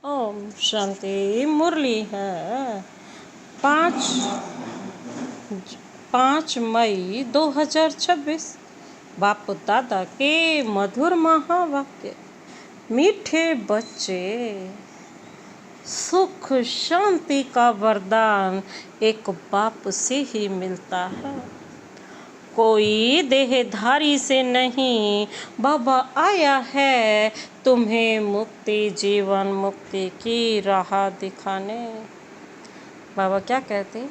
ओम शांति। मुरली है 5 मई 2026। बाप दादा के मधुर महावाक्य। मीठे बच्चे, सुख शांति का वरदान एक बाप से ही मिलता है। कोई देहधारी से नहीं, बाबा आया है तुम्हें मुक्ति, जीवन मुक्ति की राह दिखाने। बाबा क्या कहते?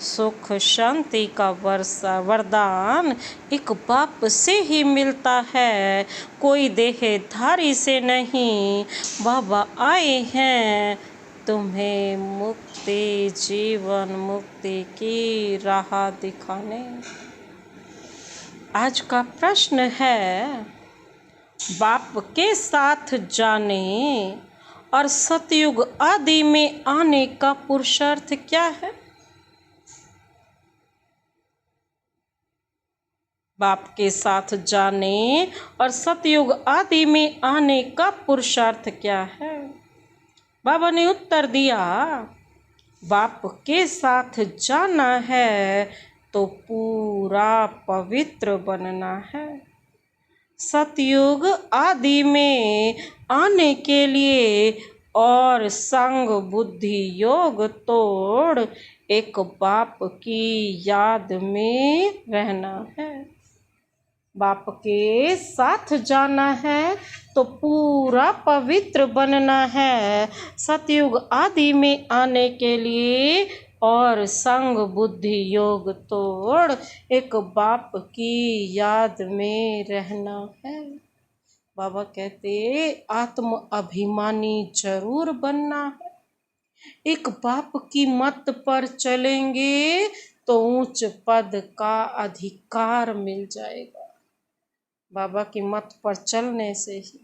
सुख शांति का वरदान एक बाप से ही मिलता है, कोई देहधारी से नहीं। बाबा आए हैं तुम्हें मुक्ति, जीवन मुक्ति की राह दिखाने। आज का प्रश्न है, बाप के साथ जाने और सतयुग आदि में आने का पुरुषार्थ क्या है? बाप के साथ जाने और सतयुग आदि में आने का पुरुषार्थ क्या है? बाबा ने उत्तर दिया, बाप के साथ जाना है तो पूरा पवित्र बनना है। सतयुग आदि में आने के लिए और संग बुद्धि योग तोड़ एक बाप की याद में रहना है। बाप के साथ जाना है तो पूरा पवित्र बनना है। सतयुग आदि में आने के लिए और संग बुद्धि योग तोड़ एक बाप की याद में रहना है। बाबा कहते आत्म अभिमानी जरूर बनना है। एक बाप की मत पर चलेंगे तो ऊंच पद का अधिकार मिल जाएगा। बाबा की मत पर चलने से ही।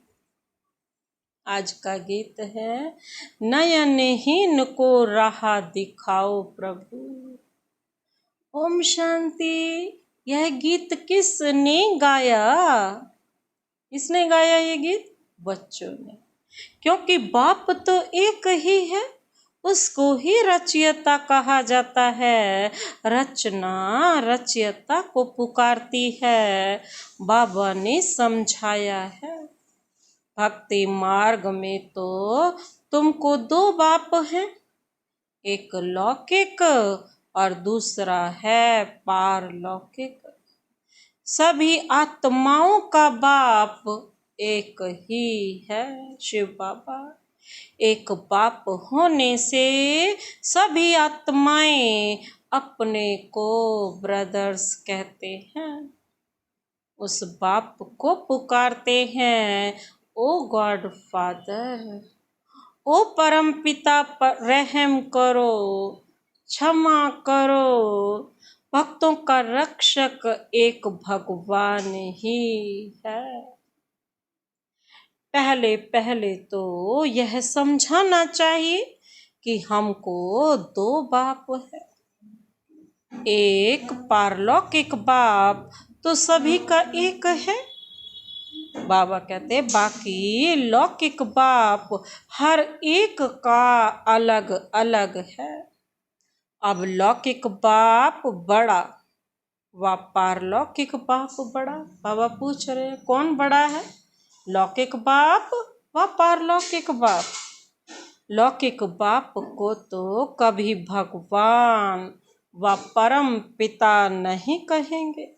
आज का गीत है, नयनहीन को राह दिखाओ प्रभु। ओम शांति। यह गीत किसने गाया? किसने गाया ये गीत? बच्चों ने। क्योंकि बाप तो एक ही है, उसको ही रचयिता कहा जाता है। रचना रचयिता को पुकारती है। बाबा ने समझाया है, भक्ति मार्ग में तो तुमको दो बाप हैं, एक लौकिक और दूसरा है पारलौकिक। सभी आत्माओं का बाप एक ही है, शिव बाबा। एक बाप होने से सभी आत्माएं अपने को ब्रदर्स कहते हैं। उस बाप को पुकारते हैं, ओ गॉड फादर, ओ परम पिता पर रहम करो, क्षमा करो। भक्तों का रक्षक एक भगवान ही है। पहले पहले तो यह समझाना चाहिए कि हमको दो बाप है। एक पारलौकिक बाप तो सभी का एक है। बाबा कहते बाकी लौकिक बाप हर एक का अलग अलग है। अब लौकिक बाप बड़ा व पारलौकिक बाप बड़ा। बाबा पूछ रहे हैं, कौन बड़ा है? लौकिक बाप व पारलौकिक बाप। लौकिक बाप को तो कभी भगवान व परम पिता नहीं कहेंगे।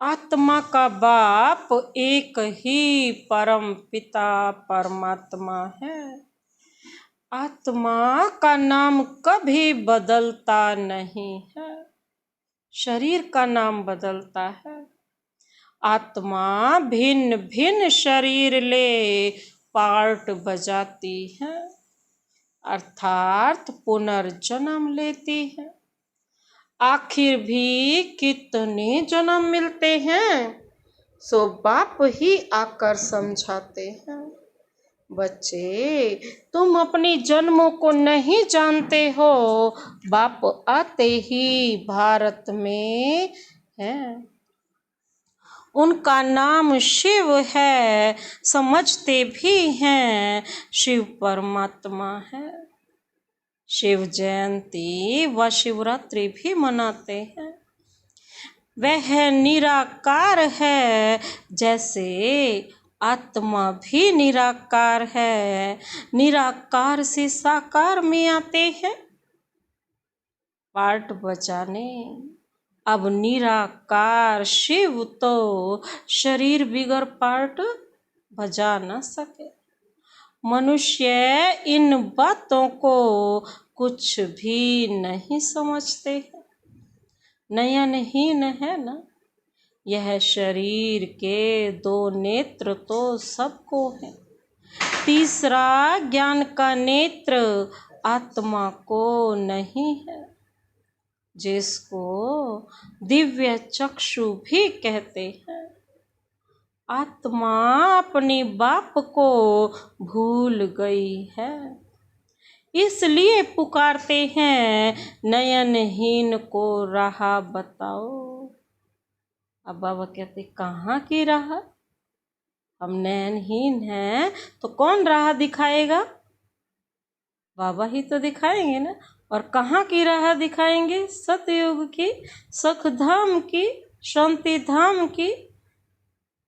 आत्मा का बाप एक ही परम पिता परमात्मा है। आत्मा का नाम कभी बदलता नहीं है, शरीर का नाम बदलता है। आत्मा भिन्न भिन्न शरीर ले पार्ट बजाती है, अर्थात पुनर्जन्म लेती है। आखिर भी कितने जन्म मिलते हैं, सो बाप ही आकर समझाते हैं। बच्चे, तुम अपनी जन्मों को नहीं जानते हो, बाप आते ही भारत में हैं। उनका नाम शिव है, समझते भी हैं शिव परमात्मा है। शिव जयंती व शिवरात्रि भी मनाते हैं। वह निराकार है, जैसे आत्मा भी निराकार है। निराकार से साकार में आते हैं पार्ट बजाने। अब निराकार शिव तो शरीर बिगर पार्ट बजा न सके। मनुष्य इन बातों को कुछ भी नहीं समझते हैं। नयनहीन है ना यह शरीर के दो नेत्र तो सबको है। तीसरा ज्ञान का नेत्र आत्मा को नहीं है, जिसको दिव्य चक्षु भी कहते हैं। आत्मा अपने बाप को भूल गई है, इसलिए पुकारते हैं नयनहीन को राह बताओ। अब बाबा कहते कहाँ की राह? हम नयनहीन हैं तो कौन राह दिखाएगा? बाबा ही तो दिखाएंगे ना। और कहाँ की राह दिखाएंगे? सतयुग की, सुखधाम की, शांति धाम की।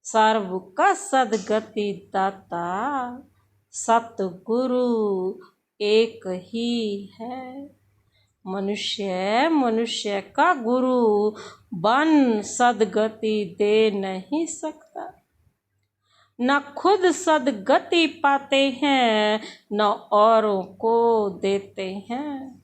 सर्व का सदगति दाता सतगुरु एक ही है। मनुष्य का गुरु बन सदगति दे नहीं सकता। न खुद सदगति पाते हैं, न औरों को देते हैं।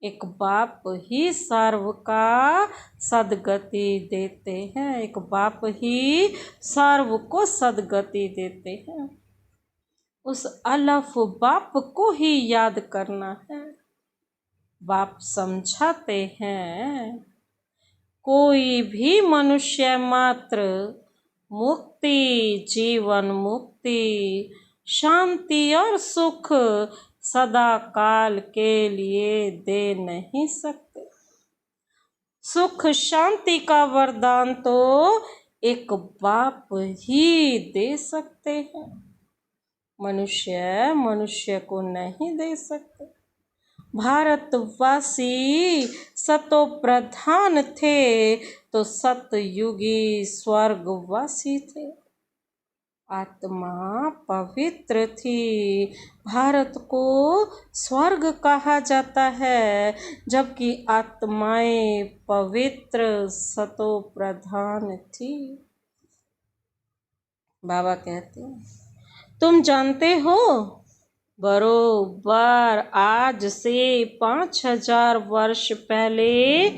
एक बाप ही सर्व का सदगति देते हैं। एक बाप ही सर्व को सदगति देते हैं। उस अलफ बाप को ही याद करना है। बाप समझाते हैं कोई भी मनुष्य मात्र मुक्ति, जीवन मुक्ति, शांति और सुख सदा काल के लिए दे नहीं सकते। सुख शांति का वरदान तो एक बाप ही दे सकते हैं। मनुष्य को नहीं दे सकते। भारतवासी सतो प्रधान थे तो सतयुगी स्वर्गवासी थे। आत्मा पवित्र थी। भारत को स्वर्ग कहा जाता है, जबकि आत्माएं पवित्र सतो प्रधान थी। बाबा कहते हैं तुम जानते हो बरोबर आज से 5000 वर्ष पहले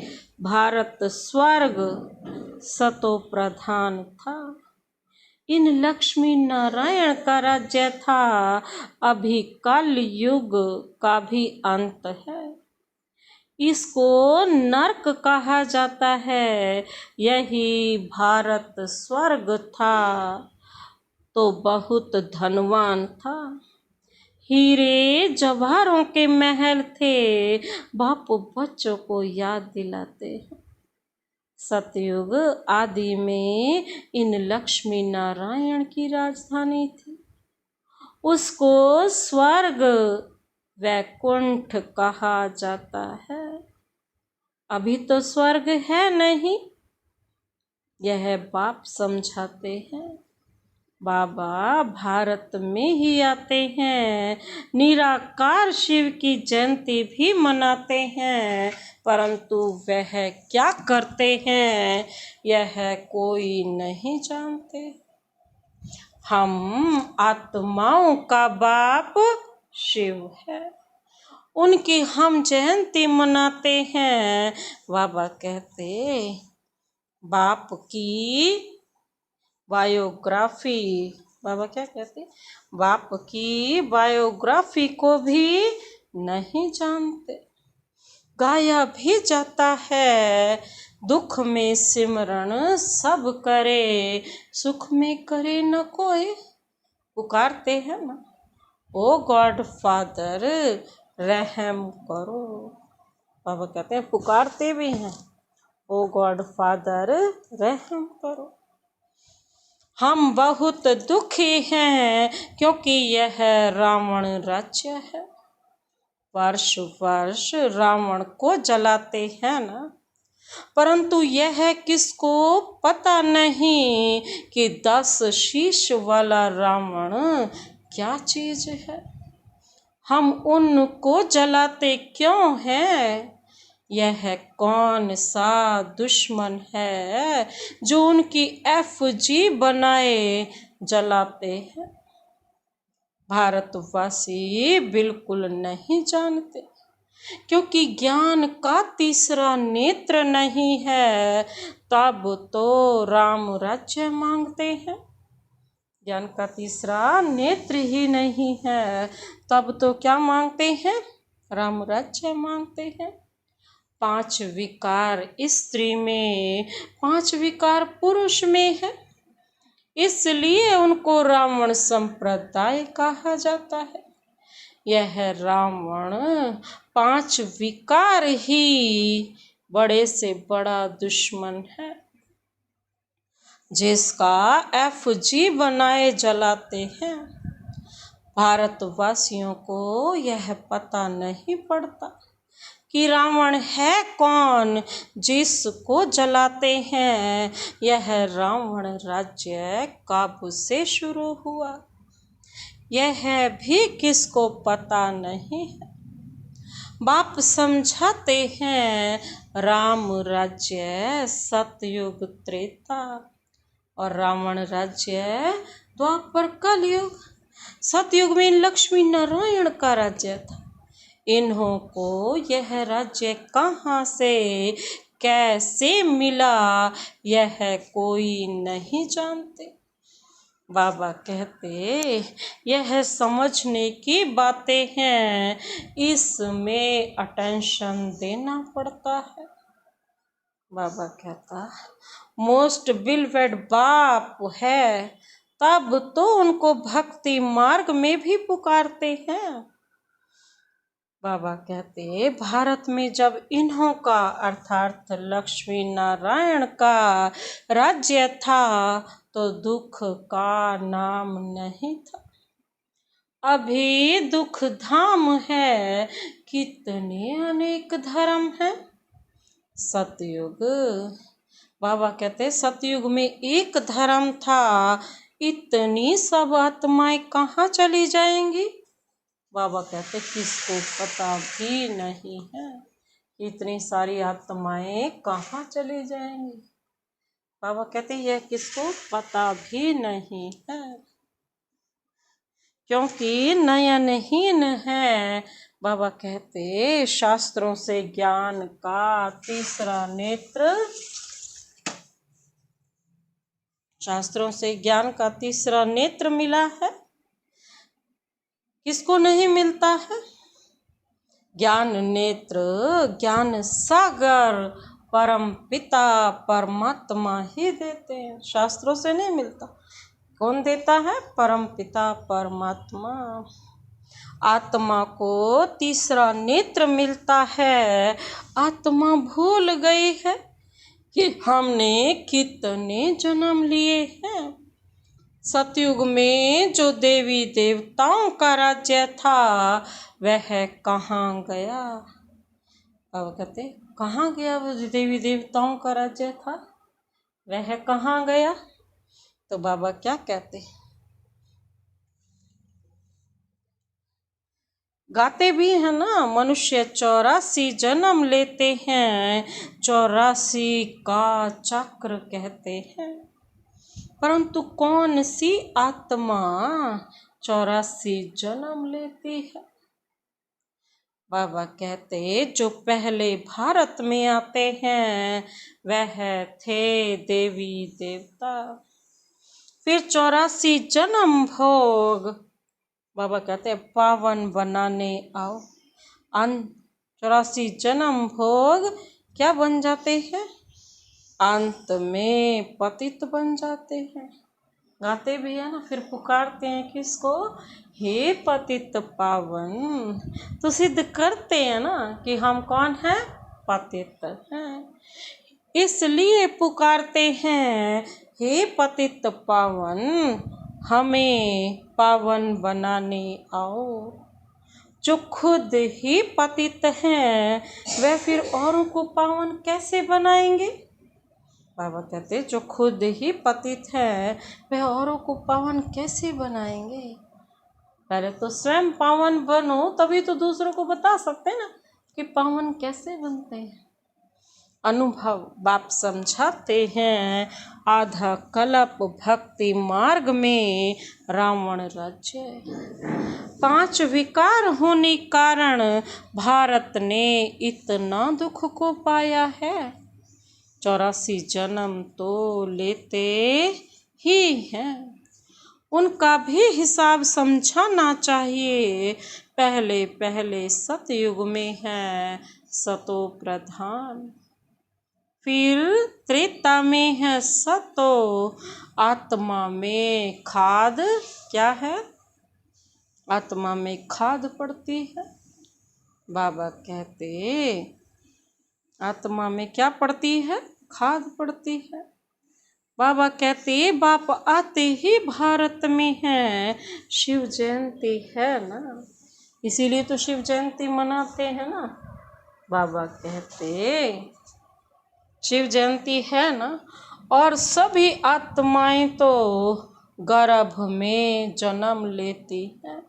भारत स्वर्ग सतो प्रधान था। इन लक्ष्मी नारायण का राज्य था। अभी कल युग का भी अंत है। इसको नरक कहा जाता है। यही भारत स्वर्ग था तो बहुत धनवान था। हीरे जवाहरों के महल थे। बाप बच्चों को याद दिलाते हैं सतयुग आदि में इन लक्ष्मी नारायण की राजधानी थी। उसको स्वर्ग वैकुंठ कहा जाता है। अभी तो स्वर्ग है नहीं, यह बाप समझाते हैं। बाबा भारत में ही आते हैं। निराकार शिव की जयंती भी मनाते हैं, परंतु वह क्या करते हैं यह कोई नहीं जानते। हम आत्माओं का बाप शिव है, उनकी हम जयंती मनाते हैं। बाबा कहते बाप की बायोग्राफी, बाबा क्या कहते बाप की बायोग्राफी को भी नहीं जानते। गाया भी जाता है दुख में सिमरण सब करे, सुख में करे न कोई। पुकारते हैं ना ओ गॉड फादर रहम करो। बाबा कहते हैं पुकारते भी हैं ओ गॉड फादर रहम करो। हम बहुत दुखी हैं क्योंकि यह रावण राज्य है। वर्ष वर्ष रावण को जलाते हैं ना, परंतु यह किसको पता नहीं कि 10 शीश वाला रावण क्या चीज है। हम उनको जलाते क्यों हैं? यह कौन सा दुश्मन है जो उनकी एफजी बनाए जलाते हैं? भारतवासी बिल्कुल नहीं जानते, क्योंकि ज्ञान का तीसरा नेत्र नहीं है, तब तो राम राज्य मांगते हैं। ज्ञान का तीसरा नेत्र ही नहीं है, तब तो क्या मांगते हैं? राम राज्य मांगते हैं। 5 विकार स्त्री में, 5 विकार पुरुष में है, इसलिए उनको रावण संप्रदाय कहा जाता है। यह रावण 5 विकार ही बड़े से बड़ा दुश्मन है, जिसका एफजी बनाए जलाते हैं। भारतवासियों को यह पता नहीं पड़ता कि रावण है कौन जिसको जलाते हैं। यह रावण राज्य कब से शुरू हुआ, यह भी किसको पता नहीं है। बाप समझाते हैं राम राज्य सतयुग त्रेता और रावण राज्य द्वापर कलयुग। सतयुग में लक्ष्मी नारायण का राज्य था। इन्हों को यह राज्य कहाँ से कैसे मिला, यह कोई नहीं जानते। बाबा कहते यह समझने की बातें हैं, इसमें अटेंशन देना पड़ता है। बाबा कहता मोस्ट बिलवेड बाप है, तब तो उनको भक्ति मार्ग में भी पुकारते हैं। बाबा कहते भारत में जब इन्हों का अर्थात लक्ष्मी नारायण का राज्य था तो दुख का नाम नहीं था। अभी दुख धाम है, कितने अनेक धर्म हैं। सतयुग, बाबा कहते सतयुग में एक धर्म था, इतनी सब आत्माएं कहाँ चली जाएंगी। बाबा कहते किसको पता भी नहीं है, इतनी सारी आत्माएं कहाँ चली जाएंगी। बाबा कहते यह किसको पता भी नहीं है, क्योंकि नयनहीन है। बाबा कहते शास्त्रों से ज्ञान का तीसरा नेत्र, शास्त्रों से ज्ञान का तीसरा नेत्र मिला है, किसको नहीं मिलता है? ज्ञान नेत्र, ज्ञान सागर परम पिता परमात्मा ही देते हैं, शास्त्रों से नहीं मिलता। कौन देता है? परम पिता परमात्मा। आत्मा को तीसरा नेत्र मिलता है। आत्मा भूल गई है कि हमने कितने जन्म लिए हैं। सतयुग में जो देवी देवताओं का राज्य था वह कहाँ गया? अब कहते कहाँ गया वो देवी देवताओं का राज्य था, वह कहाँ गया? तो बाबा क्या कहते, गाते भी है ना, मनुष्य 84 जन्म लेते हैं, 84 का चक्र कहते हैं, परंतु कौन सी आत्मा 84 जन्म लेती है? बाबा कहते जो पहले भारत में आते हैं वह थे देवी देवता, फिर 84 जन्म भोग बाबा कहते हैं पावन बनाने आओ। 84 जन्म भोग क्या बन जाते हैं? अंत में पतित बन जाते हैं। गाते भी है ना, फिर पुकारते हैं किसको? हे पतित पावन। तो सिद्ध करते हैं ना कि हम कौन हैं? पतित हैं। इसलिए पुकारते हैं हे पतित पावन हमें पावन बनाने आओ। जो खुद ही पतित हैं वह फिर औरों को पावन कैसे बनाएंगे? बाबा कहते जो खुद ही पतित है वह औरों को पावन कैसे बनाएंगे? पहले तो स्वयं पावन बनो, तभी तो दूसरों को बता सकते हैं ना कि पावन कैसे बनते हैं। अनुभव बाप समझाते हैं, आधा कल्प भक्ति मार्ग में रावण राज्य। 5 विकार होने कारण भारत ने इतना दुख को पाया है। 84 जन्म तो लेते ही हैं, उनका भी हिसाब समझाना चाहिए। पहले पहले सतयुग में है सतो प्रधान, फिर त्रेता में है सतो, आत्मा में खाद क्या है? आत्मा में खाद पड़ती है। बाबा कहते आत्मा में क्या पड़ती है? खाद पड़ती है। बाबा कहते बाप आते ही भारत में है शिव जयंती है ना, इसीलिए तो शिव जयंती मनाते हैं ना। बाबा कहते शिव जयंती है ना, और सभी आत्माएं तो गर्भ में जन्म लेती हैं।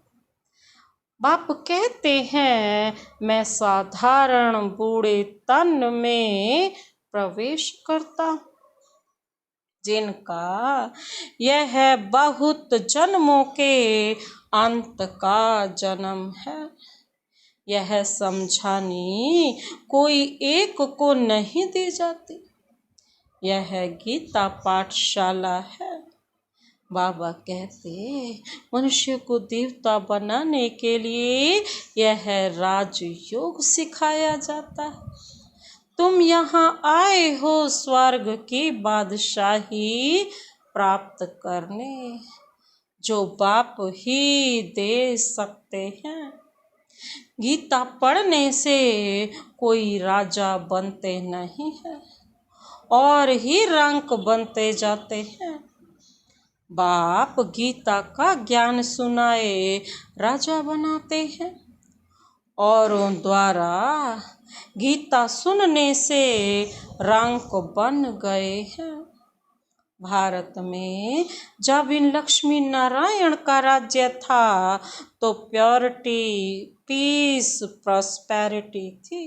बाप कहते हैं मैं साधारण बूढ़े तन में प्रवेश करता, जिनका यह बहुत जन्मों के अंत का जन्म है। यह समझानी कोई एक को नहीं दी जाती, यह गीता पाठशाला है। बाबा कहते मनुष्य को देवता बनाने के लिए यह राजयोग सिखाया जाता है। तुम यहाँ आए हो स्वर्ग की बादशाही प्राप्त करने, जो बाप ही दे सकते हैं। गीता पढ़ने से कोई राजा बनते नहीं है और ही रंक बनते जाते हैं। बाप गीता का ज्ञान सुनाए राजा बनाते हैं, औरों द्वारा गीता सुनने से रंक बन गए हैं। भारत में जब इन लक्ष्मी नारायण का राज्य था तो प्योरिटी, पीस, प्रॉस्पेरिटी थी।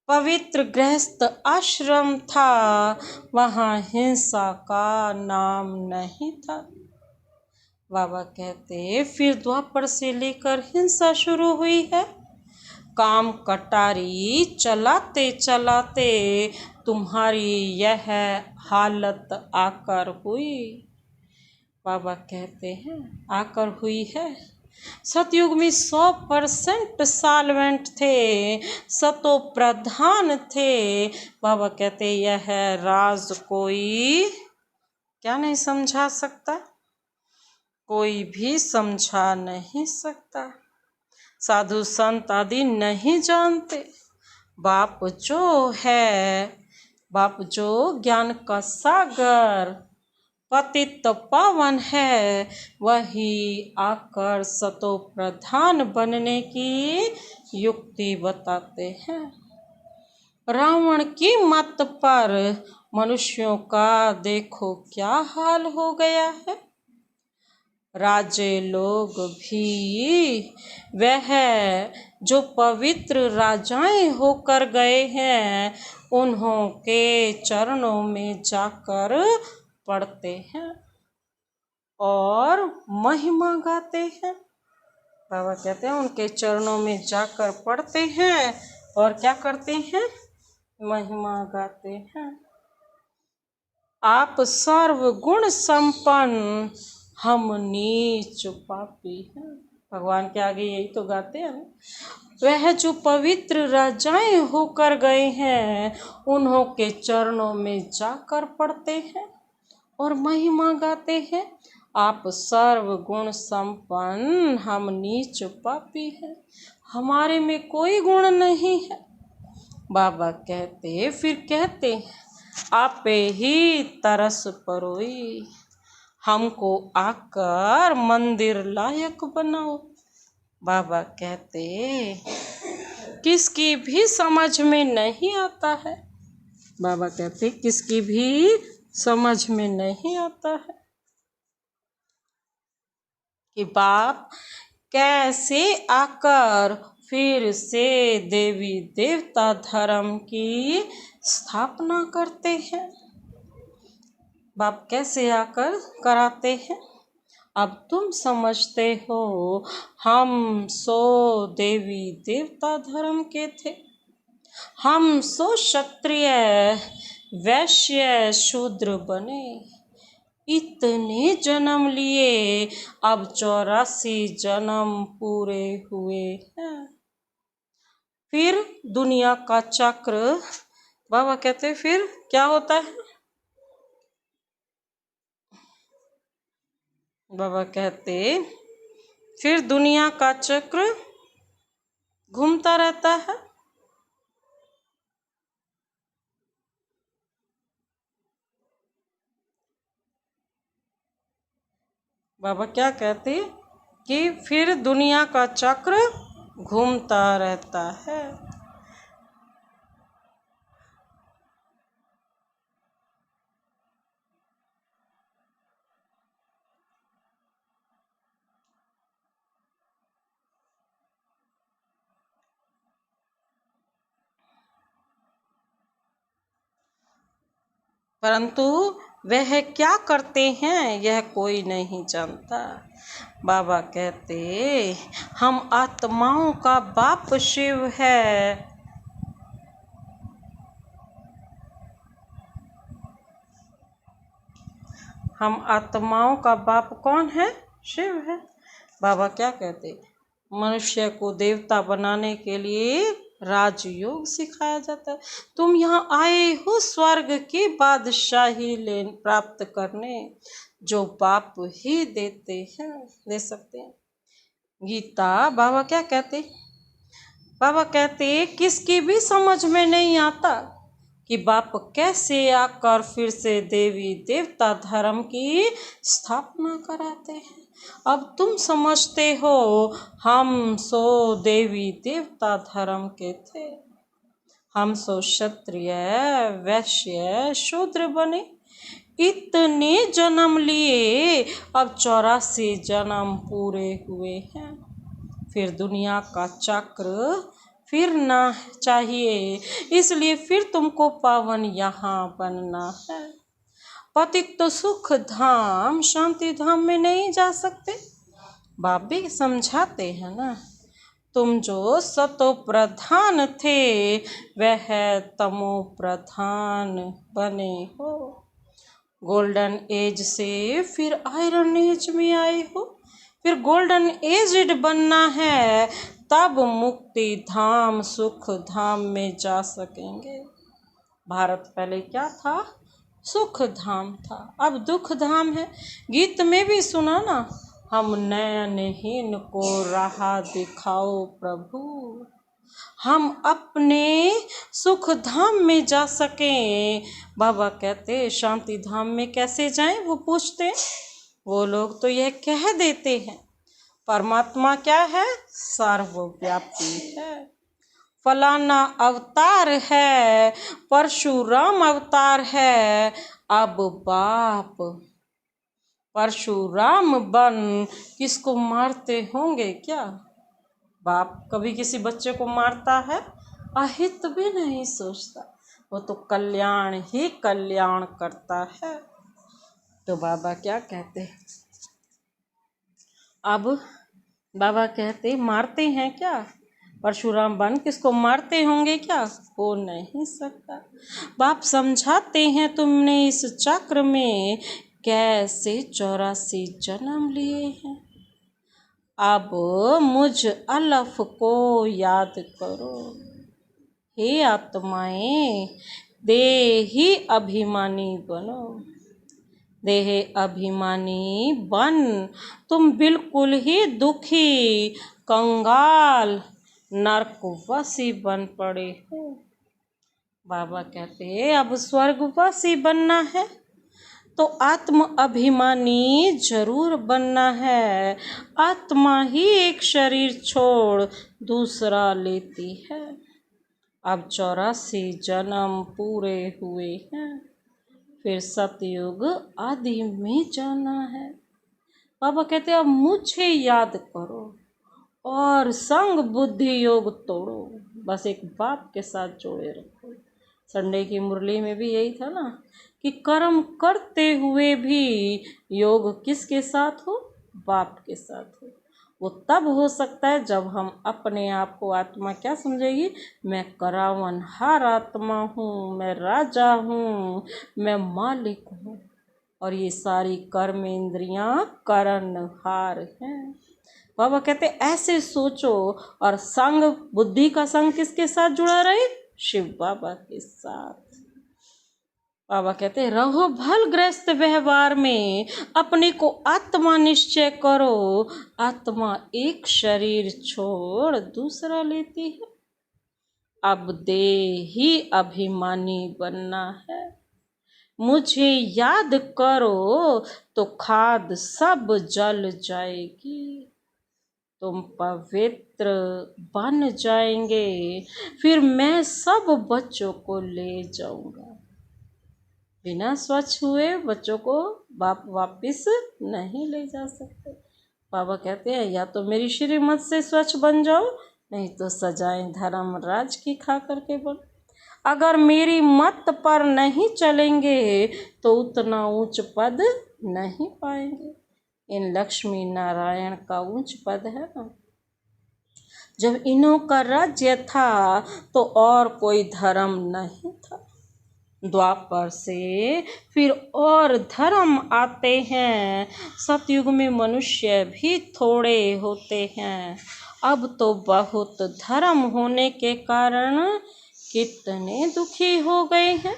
पवित्र गृहस्थ आश्रम था, वहाँ हिंसा का नाम नहीं था। बाबा कहते फिर द्वापर से लेकर हिंसा शुरू हुई है। काम कटारी चलाते चलाते तुम्हारी यह हालत आकर हुई। बाबा कहते हैं आकर हुई है। सतयुग में 100% साल्वेंट थे, सतो प्रधान थे। बाबा कहते यह राज कोई क्या नहीं समझा सकता, कोई भी समझा नहीं सकता। साधु संत आदि नहीं जानते। बाप जो है, बाप जो ज्ञान का सागर पतित पावन है, वही आकर सतो प्रधान बनने की युक्ति बताते हैं। रावण की मत पर मनुष्यों का देखो क्या हाल हो गया है। राजे लोग भी वह जो पवित्र राजाएं होकर गए हैं उन्हों के चरणों में जाकर पढ़ते हैं और महिमा गाते हैं। बाबा कहते हैं उनके चरणों में जाकर पढ़ते हैं और क्या करते हैं? महिमा गाते हैं। आप सर्वगुण संपन्न, हम नीच पापी हैं। भगवान के आगे यही तो गाते हैं। वह जो पवित्र राजाएं होकर गए हैं उन्हों के चरणों में जाकर पढ़ते हैं और महिमा गाते हैं। आप सर्वगुण संपन्न, हम नीच पापी हैं, हमारे में कोई गुण नहीं है। बाबा कहते फिर कहते आपे ही तरस परोई, हमको आकर मंदिर लायक बनाओ। बाबा कहते किसकी भी समझ में नहीं आता है। बाबा कहते किसकी भी समझ में नहीं आता है कि बाप कैसे आकर फिर से देवी देवता धर्म की स्थापना करते हैं। बाप कैसे आकर कराते हैं। अब तुम समझते हो हम सो देवी देवता धर्म के थे, हम सो क्षत्रिय वैश्य शूद्र बने, इतने जन्म लिए, अब 84 जन्म पूरे हुए हैं। फिर दुनिया का चक्र, बाबा कहते फिर क्या होता है। बाबा कहते फिर दुनिया का चक्र घूमता रहता है। बाबा क्या कहते कि फिर दुनिया का चक्र घूमता रहता है। परंतु वह क्या करते हैं यह कोई नहीं जानता। बाबा कहते हम आत्माओं का बाप शिव है। हम आत्माओं का बाप कौन है? शिव है। बाबा क्या कहते मनुष्य को देवता बनाने के लिए राजयोग सिखाया जाता है। तुम यहाँ आए हो स्वर्ग की बादशाही ले प्राप्त करने, जो बाप ही देते हैं, दे सकते हैं। गीता बाबा क्या कहते बाबा कहते किसकी भी समझ में नहीं आता कि बाप कैसे आकर फिर से देवी देवता धर्म की स्थापना कराते हैं। अब तुम समझते हो हम सो देवी देवता धर्म के थे, हम सो क्षत्रिय वैश्य शूद्र बने, इतने जन्म लिए, अब 84 जन्म पूरे हुए हैं। फिर दुनिया का चक्र फिरना चाहिए, इसलिए फिर तुमको पावन यहाँ बनना है। पतित तो सुख धाम शांति धाम में नहीं जा सकते। बाप भी समझाते हैं ना, तुम जो सतो प्रधान थे वह तमो प्रधान बने हो। गोल्डन एज से फिर आयरन एज में आए हो, फिर गोल्डन एजड बनना है, तब मुक्ति धाम सुख धाम में जा सकेंगे। भारत पहले क्या था? सुख धाम था, अब दुख धाम है। गीत में भी सुना ना, हम नयनहीन को राह दिखाओ प्रभु, हम अपने सुख धाम में जा सकें। बाबा कहते शांति धाम में कैसे जाएं? वो पूछते, वो लोग तो यह कह देते हैं परमात्मा क्या है? सर्वव्यापी है, फलाना अवतार है, परशुराम अवतार है। अब बाप परशुराम बन किसको मारते होंगे क्या? बाप कभी किसी बच्चे को मारता है? अहित भी नहीं सोचता, वो तो कल्याण ही कल्याण करता है। तो बाबा क्या कहते अब बाबा कहते मारते हैं क्या? परशुराम बन किसको मारते होंगे क्या? हो नहीं सकता। बाप समझाते हैं तुमने इस चक्र में कैसे 84 जन्म लिए हैं। अब मुझ अलफ को याद करो, हे आत्माएं, देही अभिमानी बनो। देह अभिमानी बन तुम बिल्कुल ही दुखी कंगाल नरकवासी बन पड़े हो। बाबा कहते अब स्वर्गवासी बनना है तो आत्म अभिमानी जरूर बनना है। आत्मा ही एक शरीर छोड़ दूसरा लेती है। अब 84 जन्म पूरे हुए हैं, फिर सतयुग आदि में जाना है। बाबा कहते अब मुझे याद करो और संग बुद्धि योग तोड़ो। बस एक बाप के साथ जोड़े रखो। संडे की मुरली में भी यही था ना कि कर्म करते हुए भी योग किसके साथ हो? बाप के साथ हो। वो तब हो सकता है जब हम अपने आप को आत्मा क्या समझेगी? मैं करावनहार आत्मा हूँ, मैं राजा हूँ, मैं मालिक हूँ और ये सारी कर्म इंद्रियाँ करणहार हैं। बाबा कहते ऐसे सोचो और संग बुद्धि का संग किसके साथ जुड़ा रहे? शिव बाबा के साथ। बाबा कहते रहो भल ग्रस्त व्यवहार में, अपने को आत्मा निश्चय करो। आत्मा एक शरीर छोड़ दूसरा लेती है। अब देही अभिमानी बनना है। मुझे याद करो तो खाद सब जल जाएगी। तुम पवित्र बन जाएंगे, फिर मैं सब बच्चों को ले जाऊंगा। बिना स्वच्छ हुए बच्चों को बाप वापिस नहीं ले जा सकते। बाबा कहते हैं या तो मेरी श्रीमत से स्वच्छ बन जाओ, नहीं तो सजाएं धर्मराज की खा करके बन। अगर मेरी मत पर नहीं चलेंगे तो उतना ऊंच पद नहीं पाएंगे। इन लक्ष्मी नारायण का ऊंच पद है ना। जब इन्हों का राज्य था तो और कोई धर्म नहीं था। द्वापर से फिर और धर्म आते हैं। सतयुग में मनुष्य भी थोड़े होते हैं। अब तो बहुत धर्म होने के कारण कितने दुखी हो गए हैं।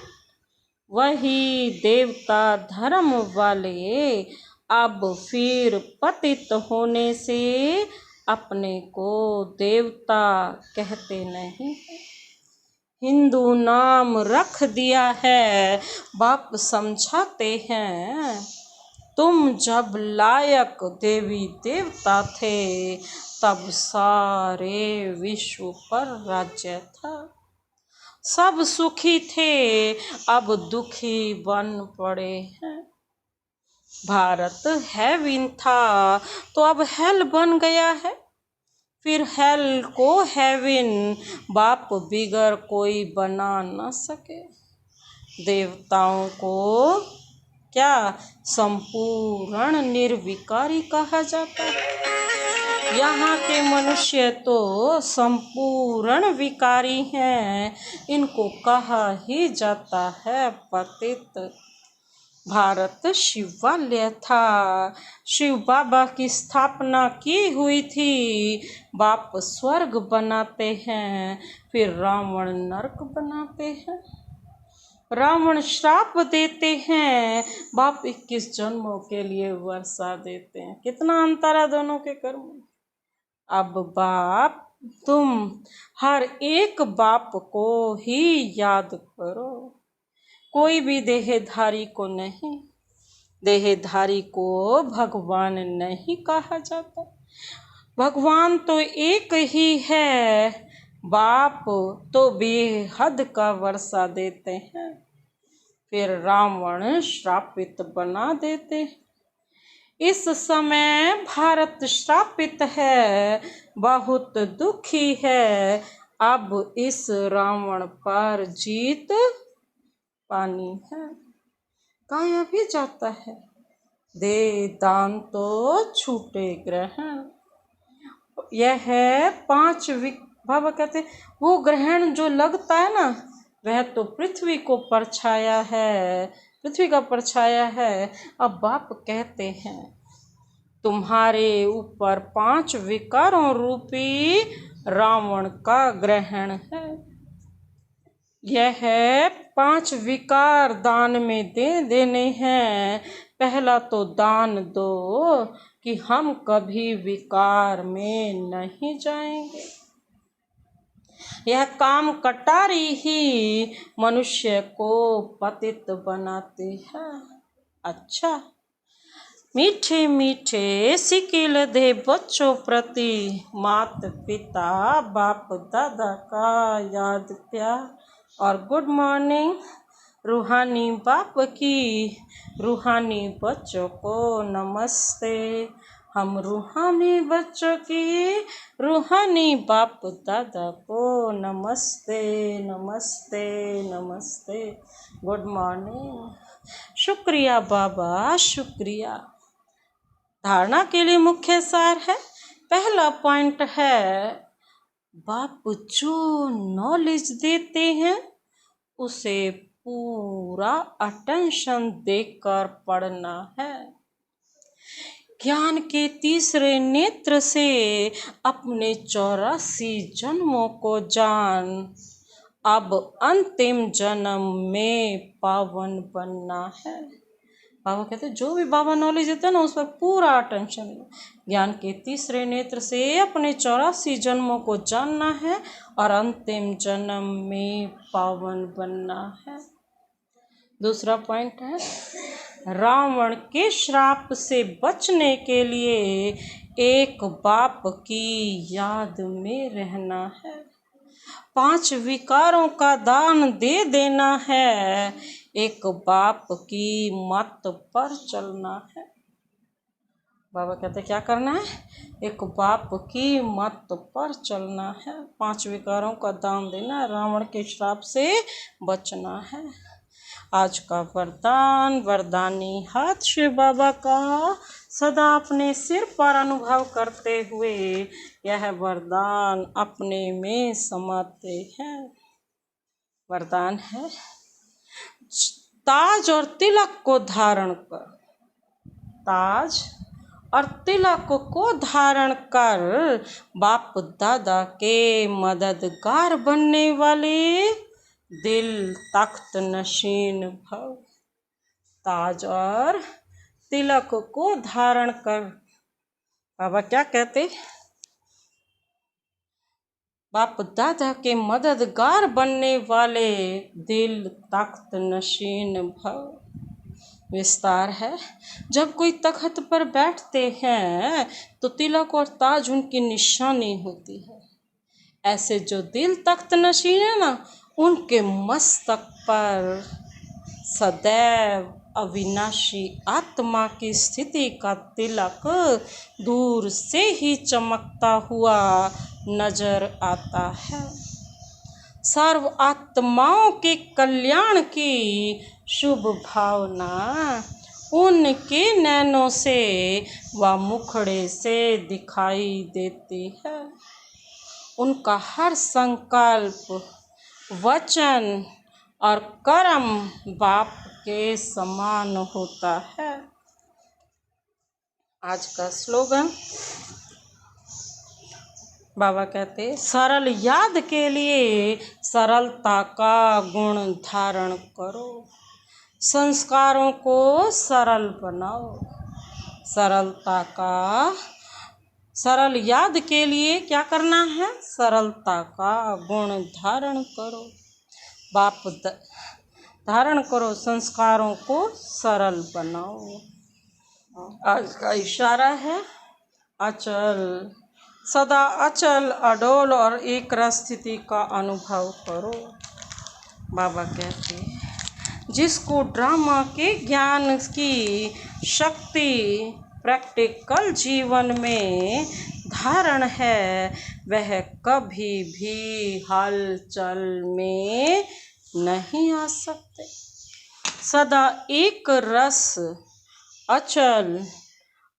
वही देवता धर्म वाले अब फिर पतित होने से अपने को देवता कहते नहीं। हिंदू नाम रख दिया है, बाप समझाते हैं। तुम जब लायक देवी देवता थे तब सारे विश्व पर राज्य था। सब सुखी थे, अब दुखी बन पड़े हैं। भारत हेवन था तो अब हेल बन गया है। फिर हेल को हेवन बाप बिगर कोई बना न सके। देवताओं को क्या संपूर्ण निर्विकारी कहा जाता है। यहाँ के मनुष्य तो संपूर्ण विकारी हैं। इनको कहा ही जाता है पतित। भारत शिवालय था, शिव बाबा की स्थापना की हुई थी। बाप स्वर्ग बनाते हैं, फिर रावण नरक बनाते हैं। रावण श्राप देते हैं, बाप 21 जन्मों के लिए वर्षा देते हैं। कितना अंतर है दोनों के कर्म। अब बाप तुम हर एक बाप को ही याद करो। कोई भी देहधारी को नहीं। देहधारी को भगवान नहीं कहा जाता। भगवान तो एक ही है। बाप तो बेहद का वर्षा देते हैं, फिर रावण श्रापित बना देते। इस समय भारत श्रापित है, बहुत दुखी है। अब इस रावण पर जीत पानी है। गाया भी जाता है, दे दान तो छूटे ग्रहण। यह है 5 बाबा कहते वो ग्रहण जो लगता है ना, वह तो पृथ्वी को परछाया है, पृथ्वी का परछाया है। अब बाप कहते हैं तुम्हारे ऊपर 5 विकारों रूपी रावण का ग्रहण है। यह है 5 विकार दान में दे देने हैं। पहला तो दान दो कि हम कभी विकार में नहीं जाएंगे। यह काम कटारी ही मनुष्य को पतित बनाती है। अच्छा, मीठे मीठे सिकिल दे बच्चों प्रति मात पिता बाप दादा का याद प्यार। और गुड मॉर्निंग रूहानी बाप की रूहानी बच्चों को नमस्ते। हम रूहानी बच्चों की रूहानी बाप दादा को नमस्ते नमस्ते नमस्ते। Good morning. शुक्रिया बाबा, शुक्रिया। धारणा के लिए मुख्य सार है। पहला पॉइंट है, बाप जो नॉलेज देते हैं उसे पूरा अटेंशन देकर पढ़ना है। ज्ञान के तीसरे नेत्र से अपने 84 जन्मों को जान, अब अंतिम जन्म में पावन बनना है। बाबा कहते हैं जो भी बाबा नॉलेज देते हैं ना उस पर पूरा अटेंशन दो। ज्ञान के तीसरे नेत्र से अपने 84 जन्मों को जानना है और अंतिम जन्म में पावन बनना है। दूसरा पॉइंट है, रावण के श्राप से बचने के लिए एक बाप की याद में रहना है। 5 विकारों का दान दे देना है। एक बाप की मत पर चलना है। बाबा कहते क्या करना है? एक बाप की मत पर चलना है। 5 विकारों का दान देना, रावण के श्राप से बचना है। आज का वरदान, वरदानी हाथ शिव बाबा का सदा अपने सिर पर अनुभव करते हुए यह वरदान अपने में समाते हैं। वरदान है, ताज और तिलक को धारण कर, ताज और तिलक को धारण कर बाप दादा के मददगार बनने वाले दिल तख्त नशीन भव। ताज और तिलक को धारण कर। बाबा क्या कहते? बाप दादा के मददगार बनने वाले दिल तख्त नशीन भव। विस्तार है, जब कोई तख्त पर बैठते हैं तो तिलक और ताज उनकी निशानी होती है। ऐसे जो दिल तख्त नशीन है ना, उनके मस्तक पर सदैव अविनाशी आत्मा की स्थिति का तिलक दूर से ही चमकता हुआ नजर आता है। सर्व आत्माओं के कल्याण की शुभ भावना उनके नैनों से व मुखड़े से दिखाई देती है। उनका हर संकल्प, वचन और कर्म बाप के समान होता है। आज का स्लोगन, बाबा कहते सरल याद के लिए सरलता का गुण धारण करो, संस्कारों को सरल बनाओ। सरलता का, सरल याद के लिए क्या करना है? सरलता का गुण धारण करो, बाप धारण करो, संस्कारों को सरल बनाओ। आज का इशारा है, अचल, सदा अचल, अडोल और एक रस स्थिति का अनुभव करो। बाबा कहते हैं जिसको ड्रामा के ज्ञान की शक्ति प्रैक्टिकल जीवन में धारण है, वह कभी भी हलचल में नहीं आ सकते। सदा एक रस, अचल,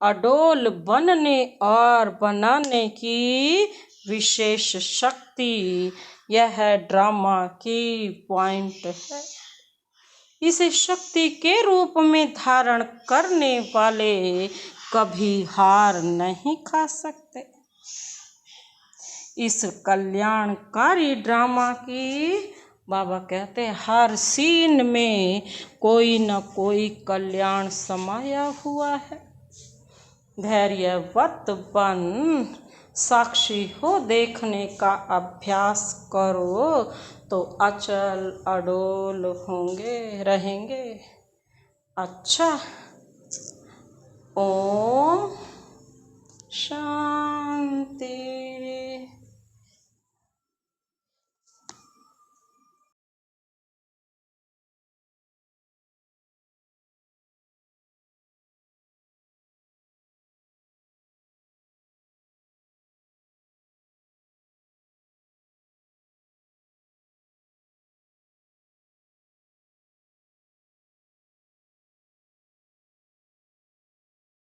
अडोल बनने और बनाने की विशेष शक्ति यह ड्रामा की पॉइंट है। इसे शक्ति के रूप में धारण करने वाले कभी हार नहीं खा सकते। इस कल्याणकारी ड्रामा की बाबा कहते हैं हर सीन में कोई न कोई कल्याण समाया हुआ है। धैर्यवत बन, साक्षी हो देखने का अभ्यास करो तो अचल अडोल होंगे रहेंगे। अच्छा, ओम शांति।